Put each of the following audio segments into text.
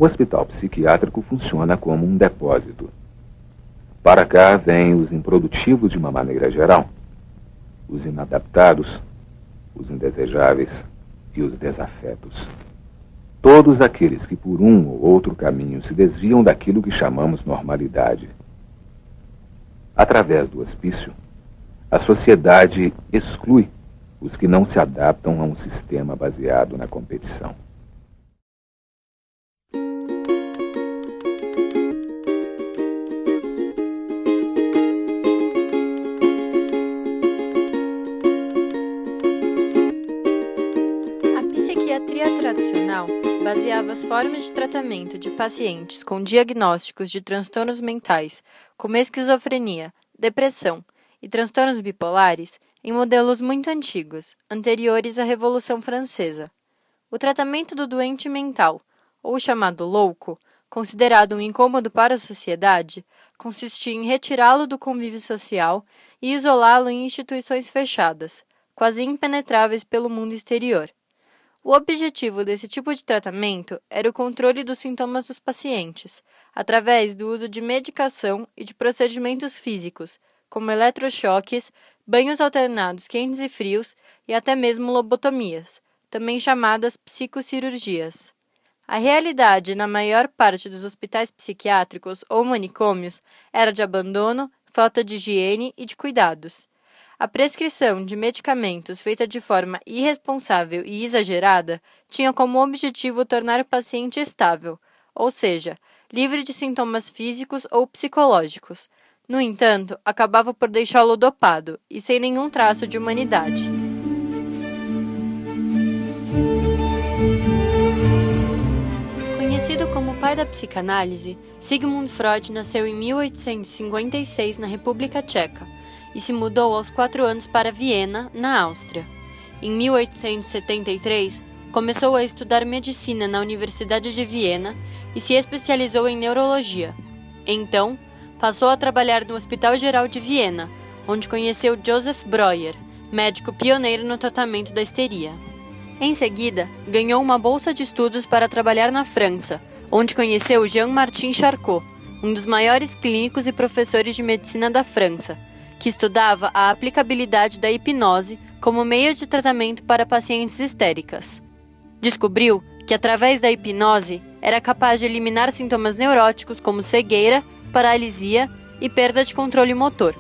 O hospital psiquiátrico funciona como um depósito. Para cá vêm os improdutivos de uma maneira geral, os inadaptados, os indesejáveis e os desafetos. Todos aqueles que por um ou outro caminho se desviam daquilo que chamamos normalidade. Através do hospício, a sociedade exclui os que não se adaptam a um sistema baseado na competição. A psiquiatria tradicional baseava as formas de tratamento de pacientes com diagnósticos de transtornos mentais, como esquizofrenia, depressão e transtornos bipolares, em modelos muito antigos, anteriores à Revolução Francesa. O tratamento do doente mental, ou chamado louco, considerado um incômodo para a sociedade, consistia em retirá-lo do convívio social e isolá-lo em instituições fechadas, quase impenetráveis pelo mundo exterior. O objetivo desse tipo de tratamento era o controle dos sintomas dos pacientes, através do uso de medicação e de procedimentos físicos, como eletrochoques, banhos alternados quentes e frios e até mesmo lobotomias, também chamadas psicocirurgias. A realidade na maior parte dos hospitais psiquiátricos ou manicômios era de abandono, falta de higiene e de cuidados. A prescrição de medicamentos feita de forma irresponsável e exagerada tinha como objetivo tornar o paciente estável, ou seja, livre de sintomas físicos ou psicológicos. No entanto, acabava por deixá-lo dopado e sem nenhum traço de humanidade. Conhecido como pai da psicanálise, Sigmund Freud nasceu em 1856 na República Tcheca e se mudou aos 4 anos para Viena, na Áustria. Em 1873, começou a estudar medicina na Universidade de Viena e se especializou em neurologia. Então, passou a trabalhar no Hospital Geral de Viena, onde conheceu Joseph Breuer, médico pioneiro no tratamento da histeria. Em seguida, ganhou uma bolsa de estudos para trabalhar na França, onde conheceu Jean-Martin Charcot, um dos maiores clínicos e professores de medicina da França, que estudava a aplicabilidade da hipnose como meio de tratamento para pacientes histéricas. Descobriu que, através da hipnose, era capaz de eliminar sintomas neuróticos como cegueira, paralisia e perda de controle motor.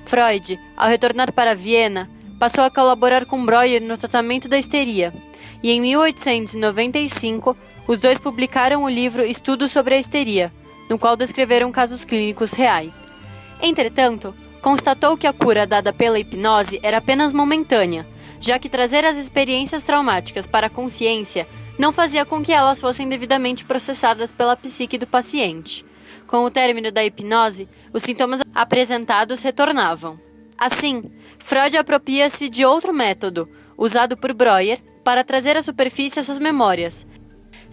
Freud, ao retornar para Viena, passou a colaborar com Breuer no tratamento da histeria, e em 1895 os dois publicaram o livro Estudos sobre a Histeria, no qual descreveram casos clínicos reais. Entretanto, constatou que a cura dada pela hipnose era apenas momentânea, já que trazer as experiências traumáticas para a consciência não fazia com que elas fossem devidamente processadas pela psique do paciente. Com o término da hipnose, os sintomas apresentados retornavam. Assim, Freud apropria-se de outro método, usado por Breuer, para trazer à superfície essas memórias,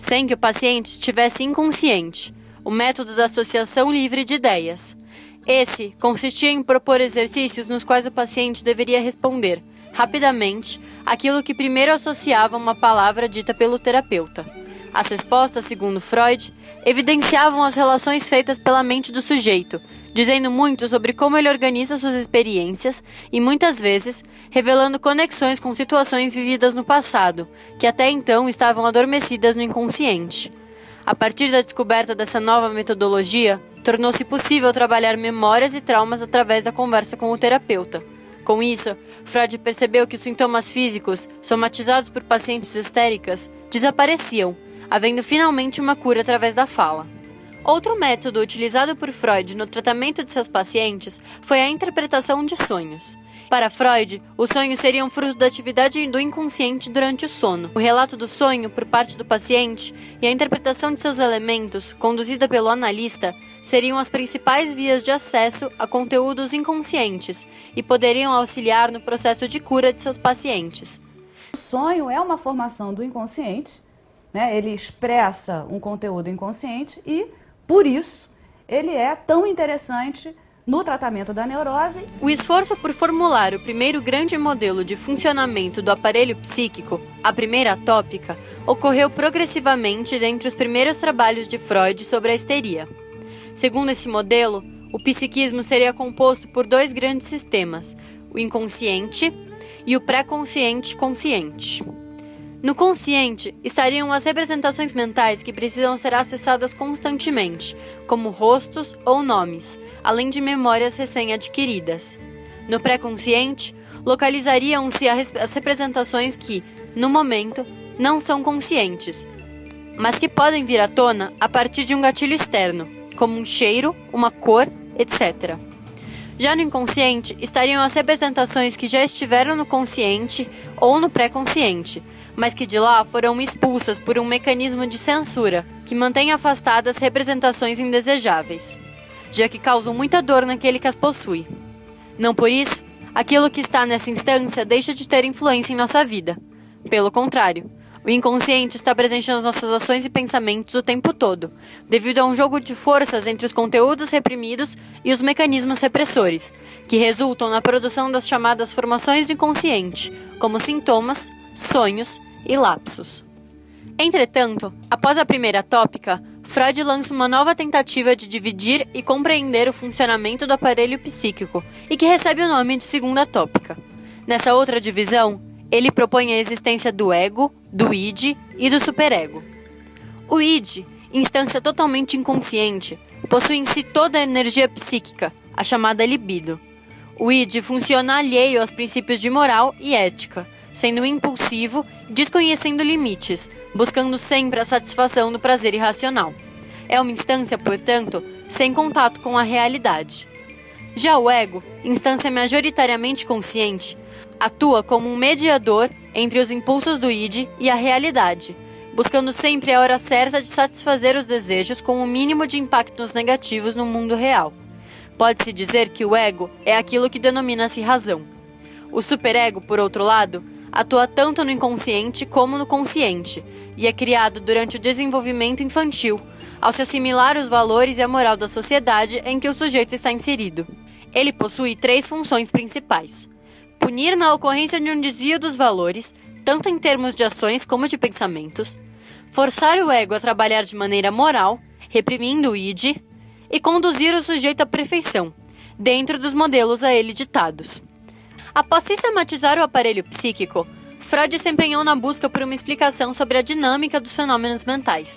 sem que o paciente estivesse inconsciente, o método da associação livre de ideias. Esse consistia em propor exercícios nos quais o paciente deveria responder, rapidamente, aquilo que primeiro associava uma palavra dita pelo terapeuta. As respostas, segundo Freud, evidenciavam as relações feitas pela mente do sujeito, dizendo muito sobre como ele organiza suas experiências e, muitas vezes, revelando conexões com situações vividas no passado, que até então estavam adormecidas no inconsciente. A partir da descoberta dessa nova metodologia, tornou-se possível trabalhar memórias e traumas através da conversa com o terapeuta. Com isso, Freud percebeu que os sintomas físicos, somatizados por pacientes histéricas, desapareciam, havendo finalmente uma cura através da fala. Outro método utilizado por Freud no tratamento de seus pacientes foi a interpretação de sonhos. Para Freud, os sonhos seriam fruto da atividade do inconsciente durante o sono. O relato do sonho por parte do paciente e a interpretação de seus elementos, conduzida pelo analista, seriam as principais vias de acesso a conteúdos inconscientes e poderiam auxiliar no processo de cura de seus pacientes. O sonho é uma formação do inconsciente, né? Ele expressa um conteúdo inconsciente e, por isso, ele é tão interessante no tratamento da neurose. O esforço por formular o primeiro grande modelo de funcionamento do aparelho psíquico, a primeira tópica, ocorreu progressivamente dentre os primeiros trabalhos de Freud sobre a histeria. Segundo esse modelo, o psiquismo seria composto por dois grandes sistemas, o inconsciente e o pré-consciente consciente. No consciente estariam as representações mentais que precisam ser acessadas constantemente, como rostos ou nomes, além de memórias recém-adquiridas. No pré-consciente, localizariam-se as representações que, no momento, não são conscientes, mas que podem vir à tona a partir de um gatilho externo, como um cheiro, uma cor, etc. Já no inconsciente, estariam as representações que já estiveram no consciente ou no pré-consciente, mas que de lá foram expulsas por um mecanismo de censura que mantém afastadas representações indesejáveis, já que causam muita dor naquele que as possui. Não por isso, aquilo que está nessa instância deixa de ter influência em nossa vida. Pelo contrário, o inconsciente está presente nas nossas ações e pensamentos o tempo todo, devido a um jogo de forças entre os conteúdos reprimidos e os mecanismos repressores, que resultam na produção das chamadas formações do inconsciente, como sintomas, sonhos e lapsos. Entretanto, após a primeira tópica, Freud lança uma nova tentativa de dividir e compreender o funcionamento do aparelho psíquico, e que recebe o nome de segunda tópica. Nessa outra divisão, ele propõe a existência do ego, do id e do superego. O id, instância totalmente inconsciente, possui em si toda a energia psíquica, a chamada libido. O id funciona alheio aos princípios de moral e ética, sendo impulsivo e desconhecendo limites, buscando sempre a satisfação do prazer irracional. É uma instância, portanto, sem contato com a realidade. Já o ego, instância majoritariamente consciente, atua como um mediador entre os impulsos do id e a realidade, buscando sempre a hora certa de satisfazer os desejos com o mínimo de impactos negativos no mundo real. Pode-se dizer que o ego é aquilo que denomina-se razão. O superego, por outro lado, atua tanto no inconsciente como no consciente, e é criado durante o desenvolvimento infantil, ao se assimilar os valores e a moral da sociedade em que o sujeito está inserido. Ele possui três funções principais: punir na ocorrência de um desvio dos valores, tanto em termos de ações como de pensamentos, forçar o ego a trabalhar de maneira moral, reprimindo o id, e conduzir o sujeito à perfeição, dentro dos modelos a ele ditados. Após sistematizar o aparelho psíquico, Freud se empenhou na busca por uma explicação sobre a dinâmica dos fenômenos mentais.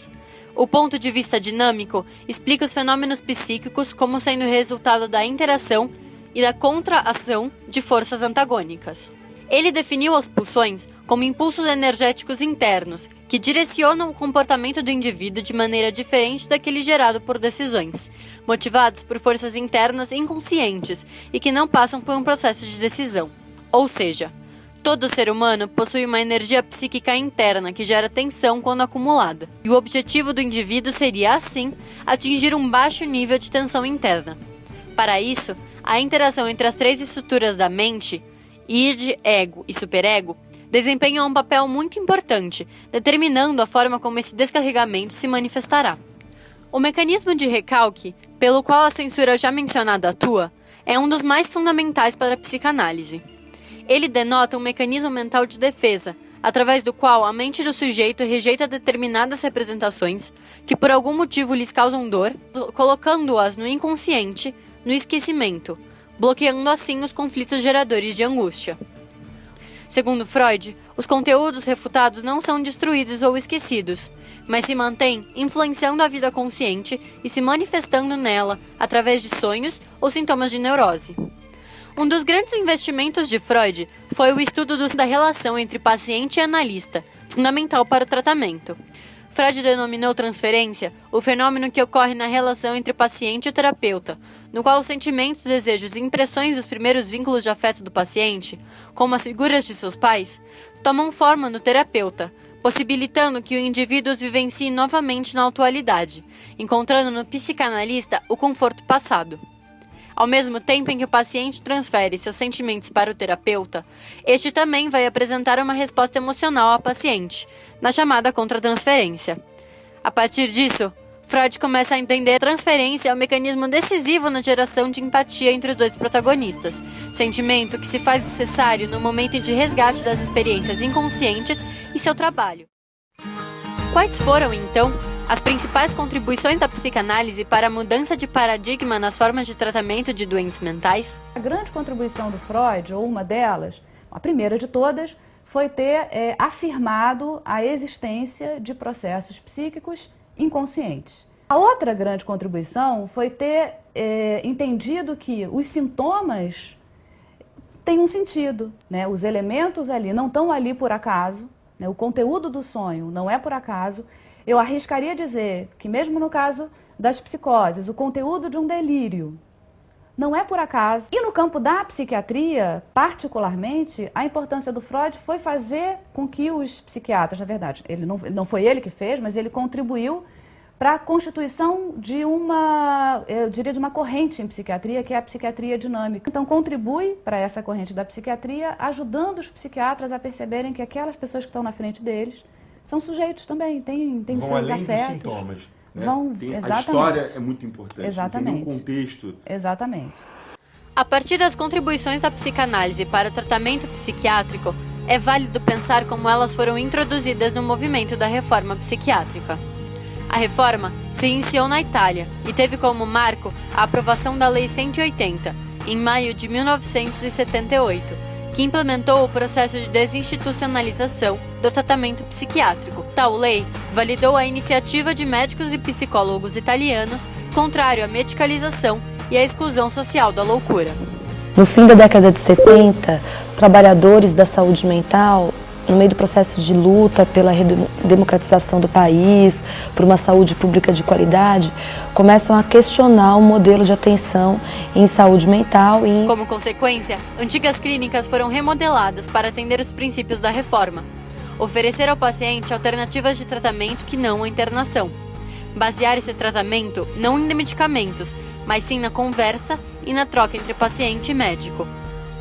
O ponto de vista dinâmico explica os fenômenos psíquicos como sendo resultado da interação e da contraação de forças antagônicas. Ele definiu as pulsões como impulsos energéticos internos, que direcionam o comportamento do indivíduo de maneira diferente daquele gerado por decisões, motivados por forças internas inconscientes e que não passam por um processo de decisão. Ou seja, todo ser humano possui uma energia psíquica interna que gera tensão quando acumulada, e o objetivo do indivíduo seria, assim, atingir um baixo nível de tensão interna. Para isso, a interação entre as três estruturas da mente, id, ego e superego, desempenha um papel muito importante, determinando a forma como esse descarregamento se manifestará. O mecanismo de recalque, pelo qual a censura já mencionada atua, é um dos mais fundamentais para a psicanálise. Ele denota um mecanismo mental de defesa, através do qual a mente do sujeito rejeita determinadas representações que por algum motivo lhes causam dor, colocando-as no inconsciente, no esquecimento, bloqueando assim os conflitos geradores de angústia. Segundo Freud, os conteúdos refutados não são destruídos ou esquecidos, mas se mantêm influenciando a vida consciente e se manifestando nela através de sonhos ou sintomas de neurose. Um dos grandes investimentos de Freud foi o estudo da relação entre paciente e analista, fundamental para o tratamento. Freud denominou transferência o fenômeno que ocorre na relação entre paciente e terapeuta, no qual os sentimentos, desejos e impressões dos primeiros vínculos de afeto do paciente, como as figuras de seus pais, tomam forma no terapeuta, possibilitando que o indivíduo os vivencie novamente na atualidade, encontrando no psicanalista o conforto passado. Ao mesmo tempo em que o paciente transfere seus sentimentos para o terapeuta, este também vai apresentar uma resposta emocional ao paciente, na chamada contratransferência. A partir disso, Freud começa a entender a transferência é um mecanismo decisivo na geração de empatia entre os dois protagonistas, sentimento que se faz necessário no momento de resgate das experiências inconscientes e seu trabalho. Quais foram, então, as principais contribuições da psicanálise para a mudança de paradigma nas formas de tratamento de doentes mentais? A grande contribuição do Freud, ou uma delas, a primeira de todas, foi ter afirmado a existência de processos psíquicos inconscientes. A outra grande contribuição foi ter entendido que os sintomas têm um sentido, né? Os elementos ali não estão ali por acaso, né? O conteúdo do sonho não é por acaso. Eu arriscaria dizer que mesmo no caso das psicoses, o conteúdo de um delírio não é por acaso. E no campo da psiquiatria, particularmente, a importância do Freud foi fazer com que os psiquiatras, na verdade, não foi ele que fez, mas ele contribuiu para a constituição de eu diria, de uma corrente em psiquiatria, que é a psiquiatria dinâmica. Então, contribui para essa corrente da psiquiatria, ajudando os psiquiatras a perceberem que aquelas pessoas que estão na frente deles são sujeitos também, têm seus além afetos. dos sintomas. Né? Exatamente. A história é muito importante, exatamente. Tem um contexto. Exatamente. A partir das contribuições da psicanálise para o tratamento psiquiátrico, é válido pensar como elas foram introduzidas no movimento da reforma psiquiátrica. A reforma se iniciou na Itália e teve como marco a aprovação da Lei 180, em maio de 1978, que implementou o processo de desinstitucionalização do tratamento psiquiátrico. Tal lei validou a iniciativa de médicos e psicólogos italianos contrário à medicalização e à exclusão social da loucura. No fim da década de 70, os trabalhadores da saúde mental, no meio do processo de luta pela redemocratização do país, por uma saúde pública de qualidade, começam a questionar o modelo de atenção em saúde mental. Como consequência, antigas clínicas foram remodeladas para atender os princípios da reforma. Oferecer ao paciente alternativas de tratamento que não a internação. Basear esse tratamento não em medicamentos, mas sim na conversa e na troca entre paciente e médico.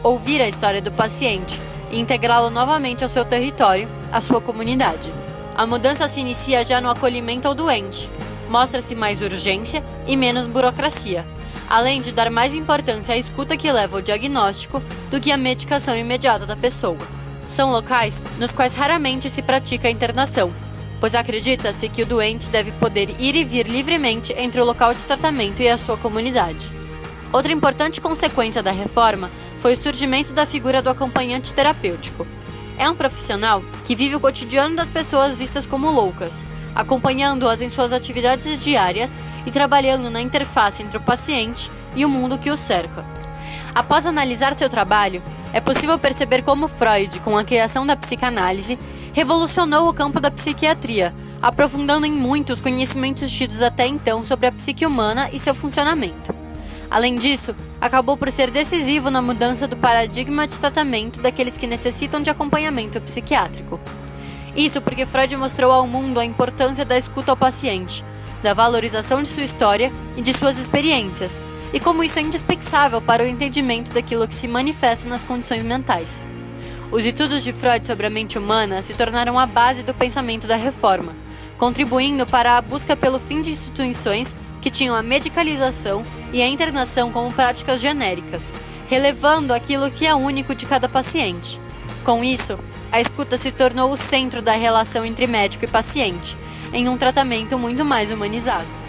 Ouvir a história do paciente e integrá-lo novamente ao seu território, à sua comunidade. A mudança se inicia já no acolhimento ao doente. Mostra-se mais urgência e menos burocracia, além de dar mais importância à escuta que leva ao diagnóstico do que à medicação imediata da pessoa. São locais nos quais raramente se pratica a internação, pois acredita-se que o doente deve poder ir e vir livremente entre o local de tratamento e a sua comunidade. Outra importante consequência da reforma foi o surgimento da figura do acompanhante terapêutico. É um profissional que vive o cotidiano das pessoas vistas como loucas, acompanhando-as em suas atividades diárias e trabalhando na interface entre o paciente e o mundo que o cerca. Após analisar seu trabalho, é possível perceber como Freud, com a criação da psicanálise, revolucionou o campo da psiquiatria, aprofundando em muito os conhecimentos tidos até então sobre a psique humana e seu funcionamento. Além disso, acabou por ser decisivo na mudança do paradigma de tratamento daqueles que necessitam de acompanhamento psiquiátrico. Isso porque Freud mostrou ao mundo a importância da escuta ao paciente, da valorização de sua história e de suas experiências, e como isso é indispensável para o entendimento daquilo que se manifesta nas condições mentais. Os estudos de Freud sobre a mente humana se tornaram a base do pensamento da reforma, contribuindo para a busca pelo fim de instituições que tinham a medicalização e a internação como práticas genéricas, relevando aquilo que é único de cada paciente. Com isso, a escuta se tornou o centro da relação entre médico e paciente, em um tratamento muito mais humanizado.